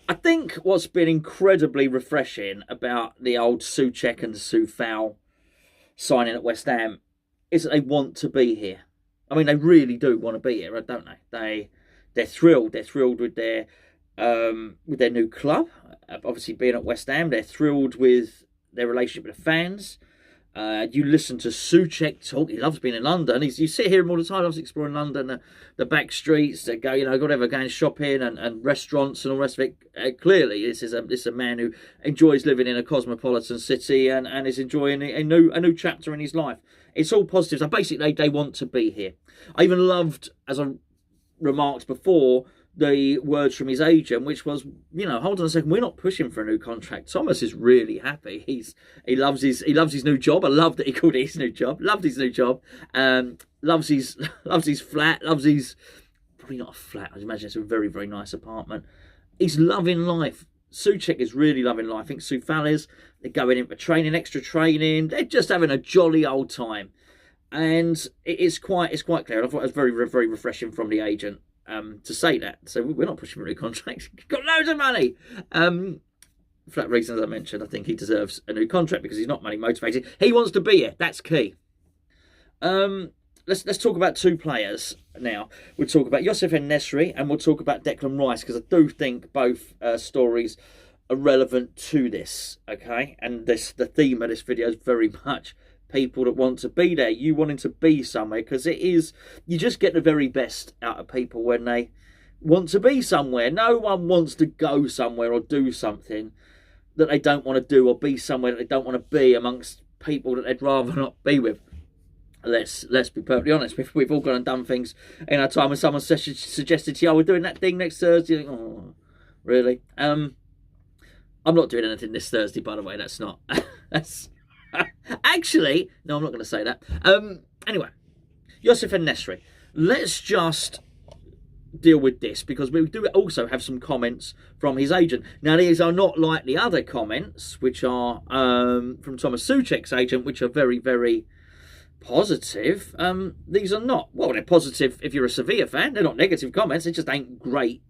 I think what's been incredibly refreshing about the old Souček and Soufal signing at West Ham is that they want to be here. I mean, they really do want to be here, don't they? They're thrilled. They're thrilled with their new club. Obviously, being at West Ham, they're thrilled with their relationship with the fans. You listen to Souček talk. He loves being in London. You sit here all the time. He loves exploring London, the back streets. They go, whatever, going shopping and restaurants and all the rest of it. Clearly, this is a man who enjoys living in a cosmopolitan city and is enjoying a new chapter in his life. It's all positive. So basically, they want to be here. I even loved, as I remarked before, the words from his agent, which was, hold on a second, we're not pushing for a new contract. Thomas is really happy. He loves his new job. I love that he called it his new job. Loved his new job. Loves his flat. Loves his, probably not a flat. I imagine it's a very, very nice apartment. He's loving life. Souček is really loving life. I think Soufal is. They're going in for training, extra training. They're just having a jolly old time, and it's quite clear. I thought it was very, very refreshing from the agent. To say that. So we're not pushing for a new contract. He's got loads of money. For that reason, as I mentioned, I think he deserves a new contract because he's not money motivated. He wants to be here. That's key. Let's talk about two players now. We'll talk about Youssef En-Nesyri and we'll talk about Declan Rice because I do think both stories are relevant to this. Okay, and the theme of this video is very much people that want to be there, you wanting to be somewhere, because you just get the very best out of people when they want to be somewhere. No one wants to go somewhere or do something that they don't want to do, or be somewhere that they don't want to be amongst people that they'd rather not be with. Let's be perfectly honest. We've all gone and done things in our time when someone suggested to you, we're doing that thing next Thursday. You think, oh, really? I'm not doing anything this Thursday, by the way. That's not. Actually, no, I'm not going to say that. Anyway, Youssef En-Nesyri. Let's just deal with this because we do also have some comments from his agent. Now, these are not like the other comments, which are from Thomas Souček's agent, which are very, very positive. These are not. Well, they're positive if you're a Sevilla fan. They're not negative comments. They just ain't great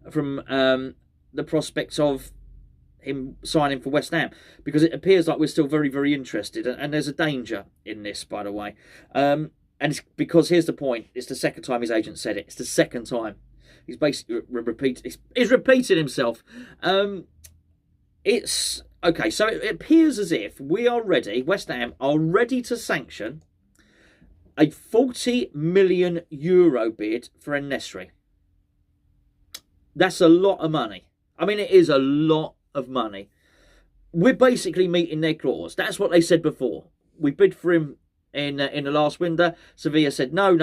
from the prospects of him signing for West Ham, because it appears like we're still very, very interested, and there's a danger in this, by the way. And it's because, here's the point, it's the second time his agent said it. It's the second time. He's basically he's repeated himself. It's okay, so it appears as if West Ham are ready to sanction a €40 million bid for En-Nesyri. That's a lot of money. I mean, it is a lot of money. We're basically meeting their clause. That's what they said before. We bid for him in the last window. Sevilla said no.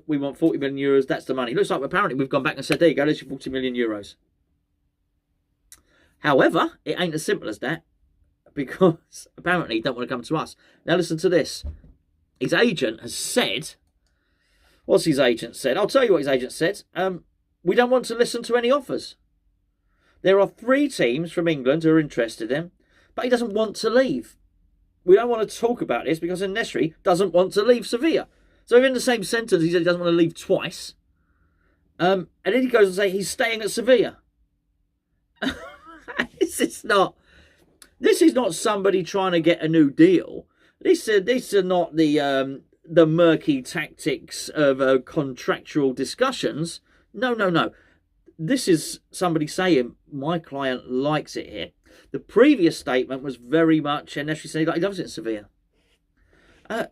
We want €40 million. That's the money. Looks like apparently we've gone back and said, there you go, there's your €40 million. However, it ain't as simple as that, because apparently he don't want to come to us. Now listen to this. His agent has said, what's his agent said? I'll tell you what his agent said. We don't want to listen to any offers. There are 3 teams from England who are interested in him, but he doesn't want to leave. We don't want to talk about this because En-Nesyri doesn't want to leave Sevilla. So in the same sentence, he said he doesn't want to leave twice. And then he goes and says he's staying at Sevilla. This is not somebody trying to get a new deal. These are not the murky tactics of contractual discussions. No. This is somebody saying, my client likes it here. The previous statement was very much, and Nesri said he loves it in Sevilla.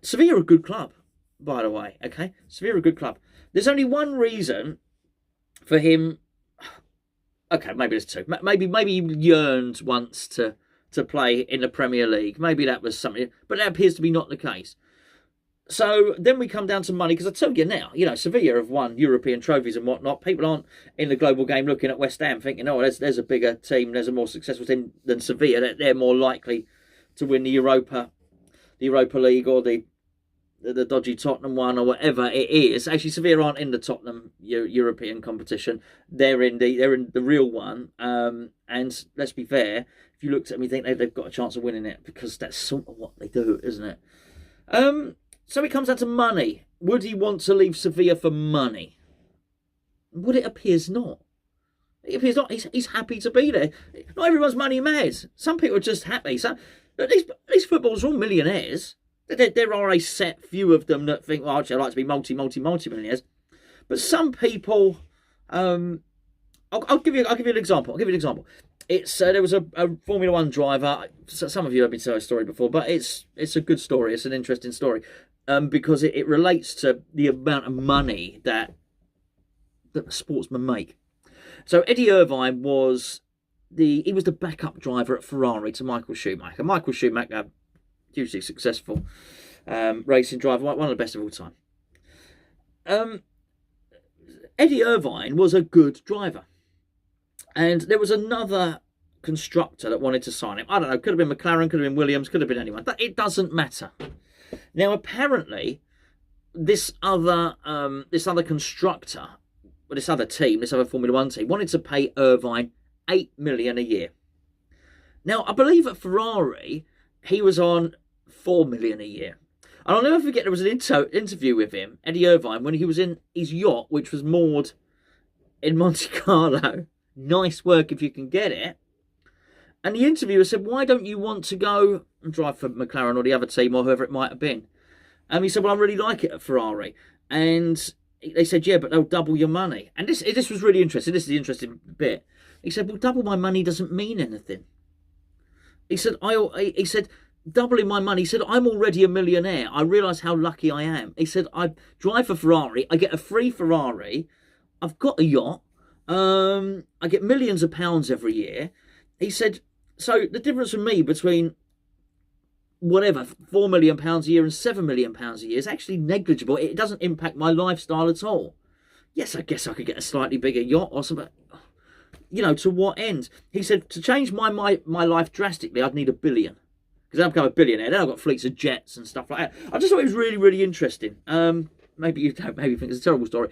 Sevilla are a good club, by the way, okay? Sevilla are a good club. There's only one reason for him. Okay, maybe there's 2. Maybe he yearned once to play in the Premier League. Maybe that was something, but that appears to be not the case. So then we come down to money, because I tell you now, Sevilla have won European trophies and whatnot. People aren't in the global game looking at West Ham thinking, oh, there's a bigger team, there's a more successful team than Sevilla. They're more likely to win the Europa League or the dodgy Tottenham one or whatever it is. Actually, Sevilla aren't in the Tottenham European competition. They're in the real one. And let's be fair, if you looked at them, you think they've got a chance of winning it, because that's sort of what they do, isn't it? So it comes down to money. Would he want to leave Sevilla for money? Well, it appears not. If he's not, he's happy to be there. Not everyone's money mad. Some people are just happy. These footballers are all millionaires. There are a set few of them that think, well, actually, I'd like to be multi-millionaires. But some people, I'll give you an example. It's there was a Formula One driver. Some of you have been told a story before, but it's a good story. It's an interesting story, because it relates to the amount of money that sportsmen make. So Eddie Irvine was the backup driver at Ferrari to Michael Schumacher. Michael Schumacher, hugely successful racing driver, one of the best of all time. Eddie Irvine was a good driver. And there was another constructor that wanted to sign him. I don't know, could have been McLaren, could have been Williams, could have been anyone. It doesn't matter. Now, apparently, this other constructor, this other team, this other Formula One team, wanted to pay Irvine $8 million a year. Now, I believe at Ferrari, he was on $4 million a year. And I'll never forget, there was an interview with him, Eddie Irvine, when he was in his yacht, which was moored in Monte Carlo. Nice work if you can get it. And the interviewer said, why don't you want to go and drive for McLaren or the other team or whoever it might have been? And he said, well, I really like it at Ferrari. And they said, yeah, but they'll double your money. And this was really interesting. This is the interesting bit. He said, well, double my money doesn't mean anything. He said, doubling my money. He said, I'm already a millionaire. I realise how lucky I am. He said, I drive for Ferrari. I get a free Ferrari. I've got a yacht. I get millions of pounds every year. He said, so the difference for me between whatever, £4 million a year and £7 million a year is actually negligible. It doesn't impact my lifestyle at all. Yes, I guess I could get a slightly bigger yacht or something. You know, to what end? He said, to change my life drastically, I'd need $1 billion. Because I've become a billionaire. Then I've got fleets of jets and stuff like that. I just thought it was really, really interesting. Maybe you don't. Maybe you think it's a terrible story.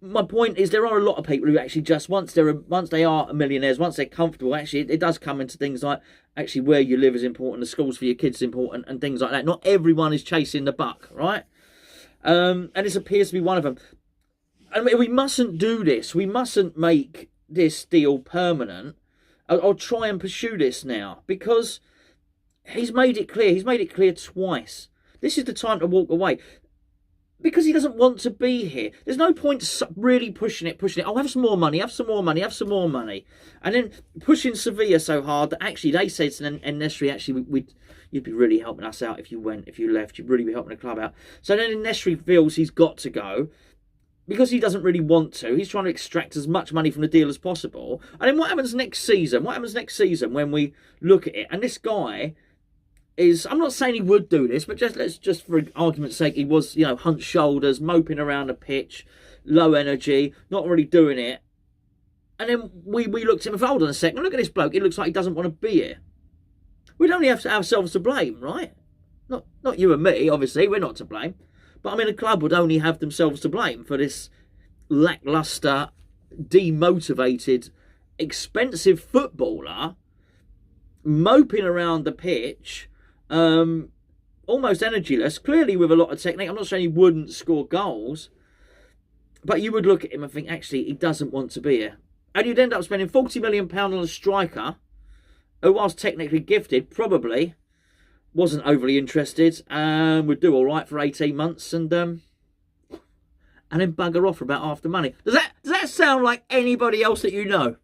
My point is, there are a lot of people who actually just once they are millionaires, once they're comfortable, actually it does come into things like actually where you live is important, the schools for your kids is important, and things like that. Not everyone is chasing the buck, right? And this appears to be one of them. I mean, we mustn't do this. We mustn't make this deal permanent. I'll try and pursue this now because he's made it clear. He's made it clear twice. This is the time to walk away. Because he doesn't want to be here. There's no point really pushing it. Oh, have some more money, have some more money. And then pushing Sevilla so hard that actually they said to En-Nesyri, actually, you'd be really helping us out if you left. You'd really be helping the club out. So then En-Nesyri feels he's got to go. Because he doesn't really want to. He's trying to extract as much money from the deal as possible. And then what happens next season? When we look at it? And this guy is, I'm not saying he would do this, but let's just for argument's sake, he was, hunched shoulders, moping around the pitch, low energy, not really doing it. And then we looked at him and thought, hold on a second, look at this bloke, it looks like he doesn't want to be here. We'd only have ourselves to blame, right? Not you and me, obviously, we're not to blame. But I mean, the club would only have themselves to blame for this lacklustre, demotivated, expensive footballer moping around the pitch, almost energyless, clearly with a lot of technique. I'm not saying he wouldn't score goals, but you would look at him and think, actually, he doesn't want to be here. And you'd end up spending £40 million on a striker who, whilst technically gifted, probably wasn't overly interested and would do all right for 18 months and then bugger off for about half the money. Does that sound like anybody else that you know?